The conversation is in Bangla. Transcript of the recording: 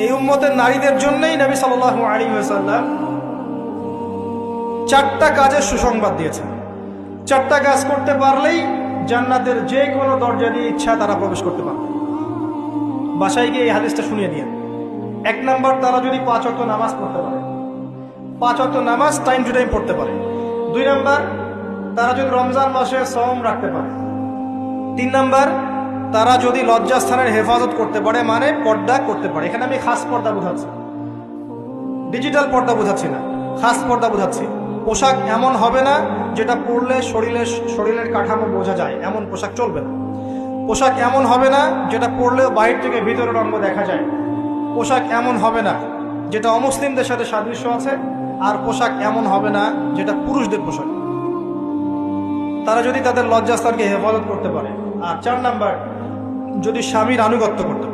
এই উম্মতের নারীদের জন্যই নবী সাল্লাল্লাহু আলাইহি ওয়াসাল্লাম 4টা কাজের সুসংবাদ দিয়েছেন। 4টা কাজ করতে পারলেই জান্নাতের যে কোনো দরজা দিয়ে ইচ্ছা তারা প্রবেশ করতে পারবে। বাসায় গিয়ে এই হাদিসটা শুনিয়ে দিয়ে। 1 নাম্বার, তারা যদি 5 ওয়াক্ত নামাজ পড়তে পারে, 5 ওয়াক্ত নামাজ টাইম টু টাইম পড়তে পারে। 2 নাম্বার, তারা যদি রমজান মাসে সওম রাখতে পারে। 3 নাম্বার, তারা যদি লজ্জাস্থানের হেফাজত করতে পারে, মানে পর্দা করতে পারে। এখানে আমি খাস পর্দা বোঝাচ্ছি, ডিজিটাল পর্দা বোঝাচ্ছি না, খাস পর্দা বোঝাচ্ছি। পোশাক এমন হবে না যেটা পরলে শরীরের কাঠামো বোঝা যায়, এমন পোশাক চলবে না। পোশাক এমন হবে না যেটা পরলেও বাইরে থেকে ভিতরের অঙ্গ দেখা যায়। পোশাক এমন হবে না যেটা অমুসলিমদের সাথে সাদৃশ্য আছে। আর পোশাক এমন হবে না যেটা পুরুষদের পোশাক। তারা যদি তাদের লজ্জাস্থানকে হেফাজত করতে পারে। আর 4 নাম্বার, যদি স্বামীর আনুগত্য করতে পারে।